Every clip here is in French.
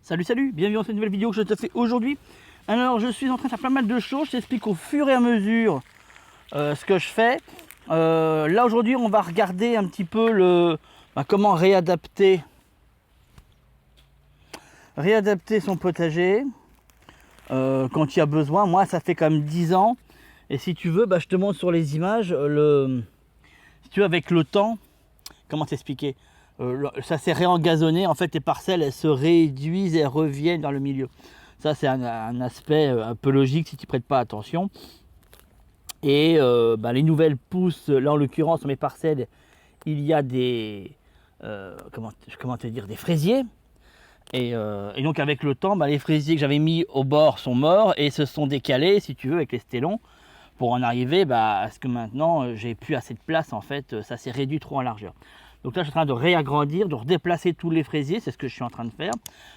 Salut, bienvenue dans cette nouvelle vidéo que je te fais aujourd'hui. Alors je suis en train de faire pas mal de choses, je t'explique au fur et à mesure ce que je fais. Là aujourd'hui on va regarder un petit peu comment réadapter son potager quand il y a besoin. Moi ça fait quand même 10 ans et si tu veux je te montre sur les images si tu veux avec le temps, comment t'expliquer, ça s'est réengazonné, en fait les parcelles elles se réduisent et elles reviennent dans le milieu. Ça c'est un aspect un peu logique si tu ne prêtes pas attention. Et les nouvelles pousses, là en l'occurrence sur mes parcelles, il y a des comment te dire, des fraisiers. Et donc avec le temps, les fraisiers que j'avais mis au bord sont morts et se sont décalés, si tu veux, avec les stélons, pour en arriver à ce que maintenant j'ai plus assez de place. En fait, ça s'est réduit trop en largeur. Donc là je suis en train de réagrandir, de redéplacer tous les fraisiers, c'est ce que je suis en train de faire,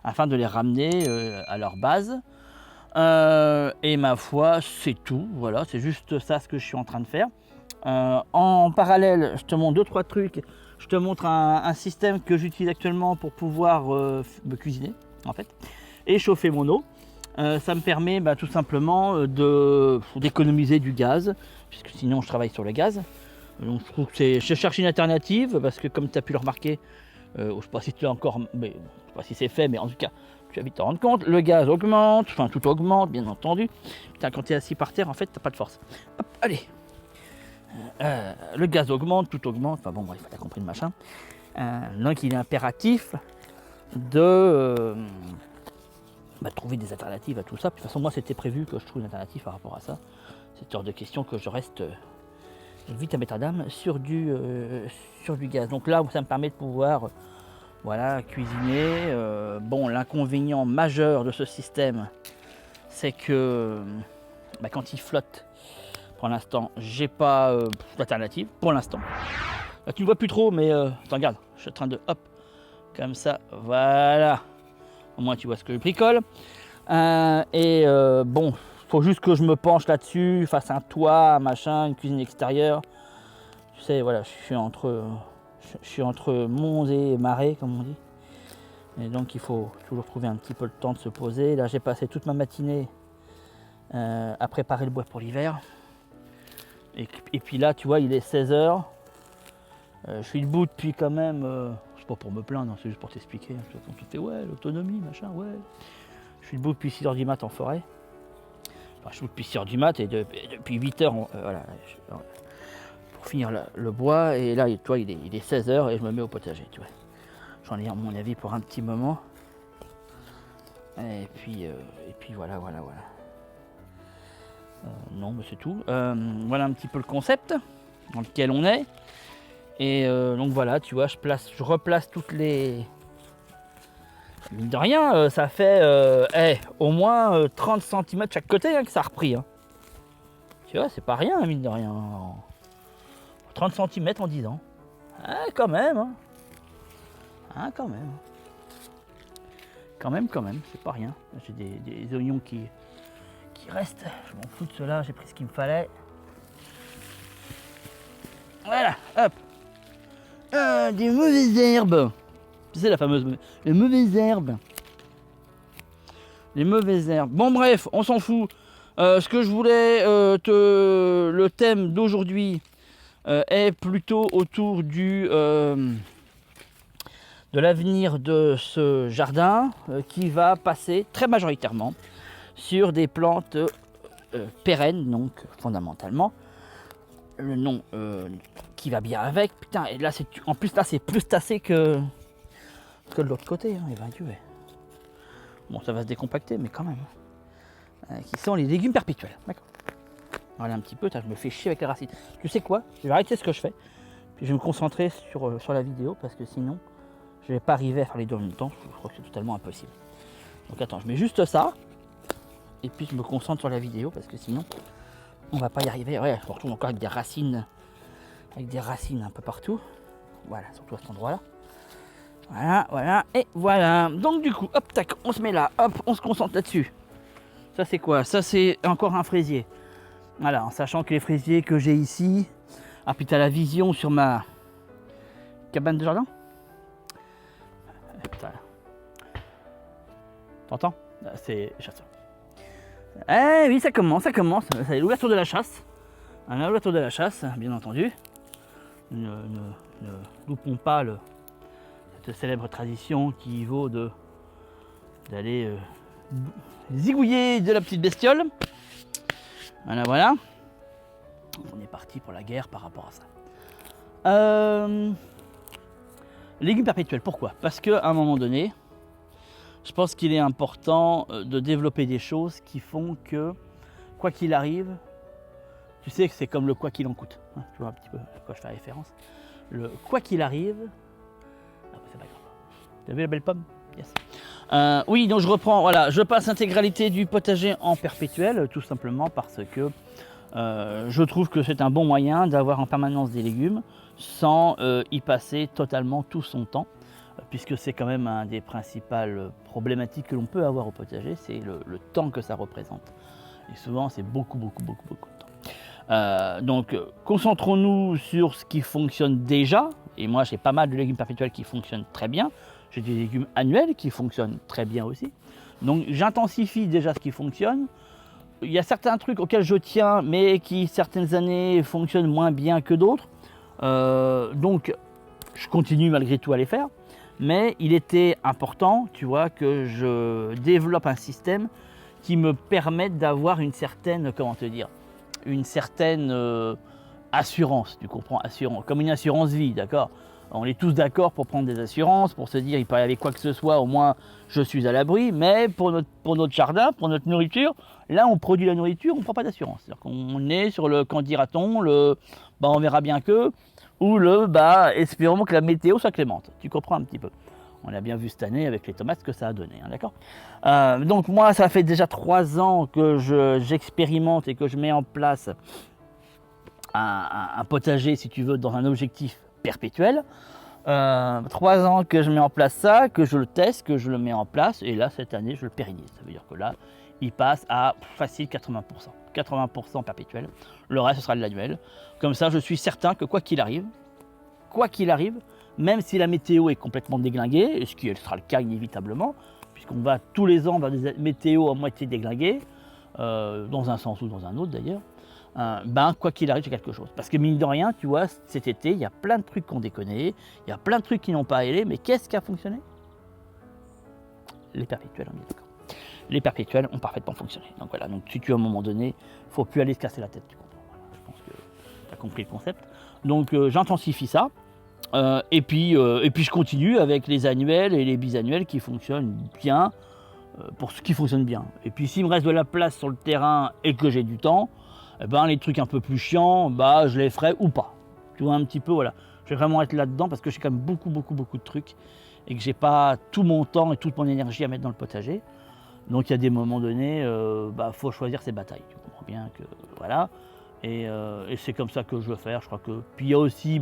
afin de les ramener à leur base. Et ma foi, c'est tout, voilà, c'est juste ça ce que je suis en train de faire. En parallèle, je te montre 2-3 trucs. Je te montre un système que j'utilise actuellement pour pouvoir me cuisiner, en fait, et chauffer mon eau. Ça me permet tout simplement d'économiser du gaz, puisque sinon je travaille sur le gaz. Donc je trouve que je cherche une alternative, parce que comme tu as pu le remarquer, je ne sais pas si tu l'as encore, mais je sais pas si c'est fait, mais en tout cas, tu vas vite te rendre compte, le gaz augmente, enfin tout augmente, bien entendu. Putain, quand tu es assis par terre, en fait, tu n'as pas de force. Hop, allez. Le gaz augmente, tout augmente, enfin bon, bref, tu as compris le machin. Donc il est impératif de trouver des alternatives à tout ça. Puis, de toute façon, moi, c'était prévu que je trouve une alternative par rapport à ça. C'est hors de question que je reste vite à mettre dame sur du gaz. Donc là, ça me permet de pouvoir cuisiner. Bon, l'inconvénient majeur de ce système, c'est que quand il flotte, pour l'instant, j'ai pas d'alternative. Pour l'instant. Là, tu ne vois plus trop, mais attends, regarde, je suis en train de hop, comme ça, voilà. Au moins, tu vois ce que je bricole. Bon, faut juste que je me penche là-dessus, fasse un toit, machin, une cuisine extérieure. Tu sais, voilà, je suis entre monts et marais, comme on dit. Et donc, il faut toujours trouver un petit peu le temps de se poser. Là, j'ai passé toute ma matinée à préparer le bois pour l'hiver. Et puis là, tu vois, il est 16h. Je suis debout depuis quand même, c'est pas pour me plaindre, c'est juste pour t'expliquer. On te fait ouais, l'autonomie, machin, ouais. Je suis debout depuis 6h du mat en forêt. Enfin, je suis debout depuis 6h du mat et depuis 8h, voilà, pour finir le bois. Et là, toi, il est 16h et je me mets au potager, tu vois. J'en ai à mon avis pour un petit moment. Et puis voilà. Non, mais c'est tout. Voilà un petit peu le concept dans lequel on est. Et donc voilà, tu vois, je replace toutes les... Mine de rien, ça fait au moins 30 cm chaque côté que ça a repris. Hein. Tu vois, c'est pas rien, mine de rien. 30 cm en 10 ans. Quand même. Hein. Quand même. Quand même, c'est pas rien. J'ai des oignons qui restent. Je m'en fous de ceux-là, j'ai pris ce qu'il me fallait. Voilà, hop. Des mauvaises herbes. C'est la fameuse... Les mauvaises herbes. Les mauvaises herbes. Bon bref, on s'en fout. Ce que je voulais... Le thème d'aujourd'hui est plutôt autour de l'avenir de ce jardin qui va passer très majoritairement sur des plantes pérennes, donc fondamentalement. Le nom qui va bien avec. Putain, et là, en plus, là, c'est plus tassé que de l'autre côté. Hein, et ben Dieu. Bon, ça va se décompacter, mais quand même. Qui sont les légumes perpétuels. D'accord. Voilà un petit peu. Je me fais chier avec les racines. Tu sais quoi? Je vais arrêter ce que je fais. Puis je vais me concentrer sur la vidéo parce que sinon, je vais pas arriver à faire les deux en même temps. Je crois que c'est totalement impossible. Donc attends, je mets juste ça. Et puis je me concentre sur la vidéo parce que sinon, on va pas y arriver. Ouais, je retrouve encore avec des racines un peu partout. Voilà, surtout à cet endroit-là. Voilà, et voilà. Donc du coup, hop, tac, on se met là, hop, on se concentre là-dessus. Ça c'est quoi? Ça c'est encore un fraisier. Voilà, en sachant que les fraisiers que j'ai ici... Ah puis t'as la vision sur ma cabane de jardin. Putain. T'entends? C'est chasseur. Eh oui, ça commence. C'est l'ouverture de la chasse. L'ouverture de la chasse, bien entendu. Ne loupons pas cette célèbre tradition qui vaut d'aller zigouiller de la petite bestiole. Voilà. On est parti pour la guerre par rapport à ça. Légumes perpétuels, pourquoi? Parce qu'à un moment donné, je pense qu'il est important de développer des choses qui font que, quoi qu'il arrive, tu sais que c'est comme le quoi qu'il en coûte. Hein, tu vois un petit peu à quoi je fais référence. Le quoi qu'il arrive, ah, c'est pas grave. T'as vu la belle pomme? Yes. Oui, donc je reprends, voilà, je passe l'intégralité du potager en perpétuel, tout simplement parce que je trouve que c'est un bon moyen d'avoir en permanence des légumes sans y passer totalement tout son temps, puisque c'est quand même un des principales problématiques que l'on peut avoir au potager, c'est le temps que ça représente. Et souvent, c'est beaucoup de temps. Donc, concentrons-nous sur ce qui fonctionne déjà. Et moi, j'ai pas mal de légumes perpétuels qui fonctionnent très bien. J'ai des légumes annuels qui fonctionnent très bien aussi. Donc, j'intensifie déjà ce qui fonctionne. Il y a certains trucs auxquels je tiens, mais qui, certaines années, fonctionnent moins bien que d'autres. Donc, je continue malgré tout à les faire. Mais il était important, tu vois, que je développe un système qui me permette d'avoir une certaine, comment te dire, une certaine assurance, tu comprends, assurance, comme une assurance vie, d'accord? On est tous d'accord pour prendre des assurances, pour se dire il peut y avoir quoi que ce soit, au moins je suis à l'abri, mais pour notre jardin, pour notre nourriture, là on produit la nourriture, on ne prend pas d'assurance. C'est-à-dire qu'on est sur le, quand dira-t-on, le on verra bien que, ou le espérons que la météo soit clémente. Tu comprends un petit peu. On a bien vu cette année avec les tomates ce que ça a donné, hein, d'accord? Donc moi, ça fait déjà 3 ans que j'expérimente et que je mets en place un potager, si tu veux, dans un objectif perpétuel. 3 ans que je mets en place ça, que je le teste, que je le mets en place, et là, cette année, je le pérennise. Ça veut dire que là, il passe à facile 80%. 80% perpétuel. Le reste, ce sera de l'annuel. Comme ça, je suis certain que quoi qu'il arrive, même si la météo est complètement déglinguée, et ce qui sera le cas inévitablement, puisqu'on va tous les ans vers des météos à moitié déglinguées, dans un sens ou dans un autre d'ailleurs, quoi qu'il arrive, c'est quelque chose. Parce que mine de rien, tu vois, cet été, il y a plein de trucs qu'on déconné, il y a plein de trucs qui n'ont pas allé, mais qu'est-ce qui a fonctionné? Les perpétuels, on est d'accord. Les perpétuels ont parfaitement fonctionné. Donc voilà, donc si tu à un moment donné, il ne faut plus aller se casser la tête, tu comprends. Voilà, je pense que tu as compris le concept. Donc j'intensifie ça. Et puis je continue avec les annuels et les bisannuels qui fonctionnent bien, pour ce qui fonctionne bien. Et puis s'il me reste de la place sur le terrain et que j'ai du temps, les trucs un peu plus chiants, je les ferai ou pas. Tu vois un petit peu, voilà. Je vais vraiment être là-dedans parce que j'ai quand même beaucoup de trucs et que j'ai pas tout mon temps et toute mon énergie à mettre dans le potager. Donc il y a des moments donnés, faut choisir ses batailles. Tu comprends bien que voilà. Et c'est comme ça que je veux faire. Je crois que puis il y a aussi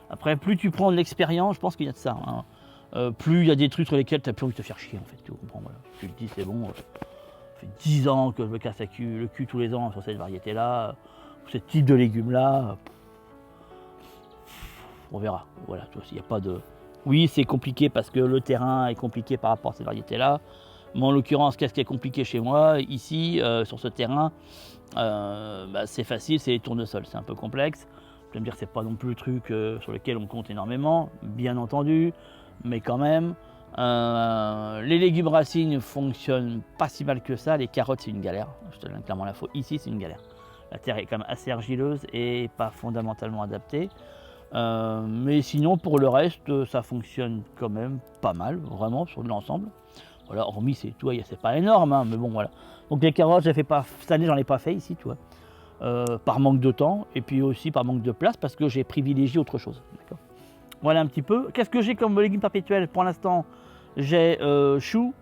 après, plus tu prends de l'expérience, je pense qu'il y a de ça. Hein. Plus il y a des trucs sur lesquels tu n'as plus envie de te faire chier, en fait. Tu comprends, voilà. Tu te dis, c'est bon, ça fait 10 ans que je me casse le cul tous les ans sur cette variété-là, ce type de légumes-là. On verra. Voilà, tu vois, s'il n'y a pas de... Oui, c'est compliqué parce que le terrain est compliqué par rapport à ces variétés-là. Mais en l'occurrence, qu'est-ce qui est compliqué chez moi, ici, sur ce terrain, c'est facile, c'est les tournesols. C'est un peu complexe. Je vais me dire que c'est pas non plus le truc sur lequel on compte énormément, bien entendu, mais quand même. Les légumes racines fonctionnent pas si mal que ça. Les carottes, c'est une galère. Je te donne clairement l'info. Ici, c'est une galère. La terre est quand même assez argileuse et pas fondamentalement adaptée. Mais sinon, pour le reste, ça fonctionne quand même pas mal, vraiment, sur l'ensemble. Voilà, hormis, c'est pas énorme, hein, mais bon, voilà. Donc les carottes, cette année, j'en ai pas fait ici, tu vois. Par manque de temps et puis aussi par manque de place parce que j'ai privilégié autre chose. Voilà un petit peu. Qu'est-ce que j'ai comme légumes perpétuels pour l'instant? J'ai choux,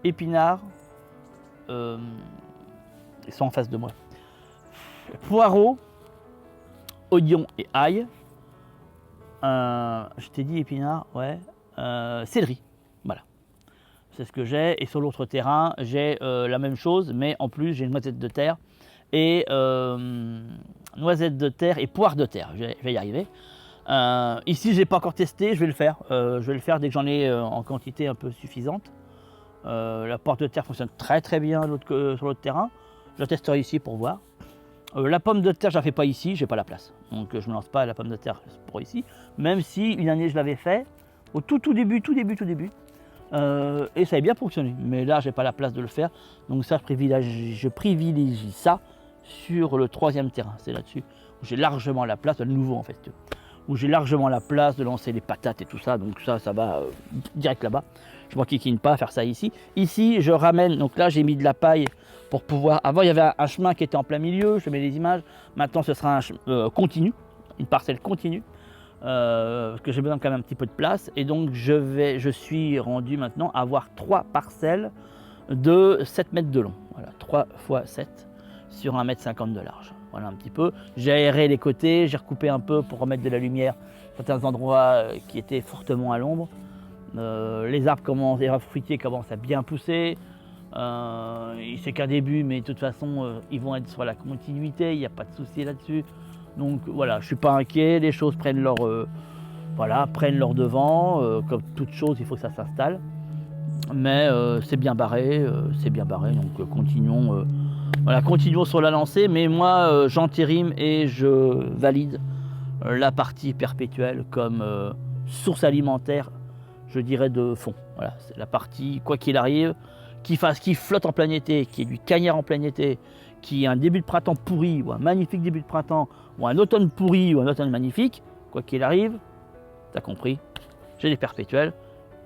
épinards, ils sont en face de moi. Poireaux, oignons et ail. Je t'ai dit épinards, ouais. Céleri, voilà. C'est ce que j'ai. Et sur l'autre terrain, j'ai la même chose, mais en plus j'ai une noisette de terre. Et noisettes de terre et poires de terre, je vais y arriver. Ici, je n'ai pas encore testé, je vais le faire. Je vais le faire dès que j'en ai en quantité un peu suffisante. La porte de terre fonctionne très très bien sur l'autre terrain. Je la testerai ici pour voir. La pomme de terre, je ne la fais pas ici, j'ai pas la place. Donc je ne me lance pas à la pomme de terre pour ici. Même si une année je l'avais fait, au tout début. Et ça avait bien fonctionné. Mais là, j'ai pas la place de le faire. Donc ça, je privilégie ça sur le 3e terrain. C'est là-dessus où j'ai largement la place, le nouveau en fait. Où j'ai largement la place de lancer les patates et tout ça. Donc ça va direct là-bas. Je ne m'enquiquine pas à faire ça ici. Ici, je ramène, donc là, j'ai mis de la paille pour pouvoir... Avant, il y avait un chemin qui était en plein milieu, je mets les images. Maintenant, ce sera un continu, une parcelle continue, parce que j'ai besoin quand même un petit peu de place. Et donc, je suis rendu maintenant à avoir 3 parcelles de 7 mètres de long. Voilà, 3 x 7 sur 1,50 m de large. Voilà un petit peu. J'ai aéré les côtés, j'ai recoupé un peu pour remettre de la lumière sur certains endroits qui étaient fortement à l'ombre. Les arbres fruitiers commencent à bien pousser. C'est qu'un début, mais de toute façon, ils vont être sur la continuité, il n'y a pas de souci là-dessus. Donc voilà, je ne suis pas inquiet, les choses prennent leur devant. Comme toute chose, il faut que ça s'installe. Mais c'est bien barré, donc continuons. Continuons sur la lancée, mais moi j'entérime et je valide la partie perpétuelle comme source alimentaire, je dirais, de fond. Voilà, c'est la partie, quoi qu'il arrive, qui flotte en plein été, qui est du cagnard en plein été, qui est un début de printemps pourri, ou un magnifique début de printemps, ou un automne pourri, ou un automne magnifique, quoi qu'il arrive, t'as compris, j'ai des perpétuels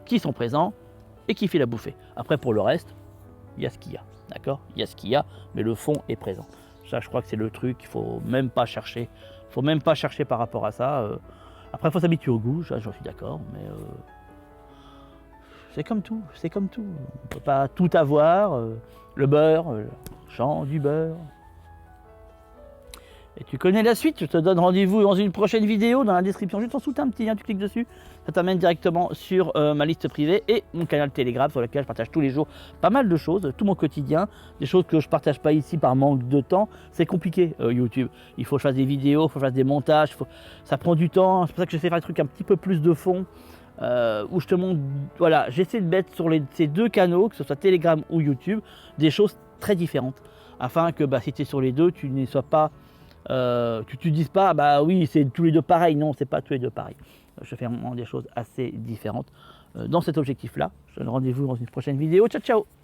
qui sont présents et qui filent à bouffer. Après, pour le reste, il y a ce qu'il y a, d'accord? Il y a ce qu'il y a, mais le fond est présent. Ça, je crois que c'est le truc, il ne faut même pas chercher. Il ne faut même pas chercher par rapport à ça. Après, il faut s'habituer au goût, j'en suis d'accord, mais c'est comme tout, c'est comme tout. On ne peut pas tout avoir. Le beurre, le champ du beurre. Et tu connais la suite, je te donne rendez-vous dans une prochaine vidéo, dans la description, juste en dessous, un petit lien, tu cliques dessus, ça t'amène directement sur ma liste privée et mon canal Telegram sur lequel je partage tous les jours pas mal de choses, tout mon quotidien, des choses que je ne partage pas ici par manque de temps. C'est compliqué YouTube, il faut que je fasse des vidéos, il faut que je fasse des montages, ça prend du temps, c'est pour ça que j'essaie de faire des trucs un petit peu plus de fond, où je te montre, voilà, j'essaie de mettre sur ces 2 canaux, que ce soit Telegram ou YouTube, des choses très différentes, afin que si tu es sur les 2, tu ne sois pas... tu te dises pas, bah oui, c'est tous les 2 pareil. Non, c'est pas tous les 2 pareil. Je fais vraiment des choses assez différentes dans cet objectif-là. Je te donne rendez-vous dans une prochaine vidéo. Ciao, ciao!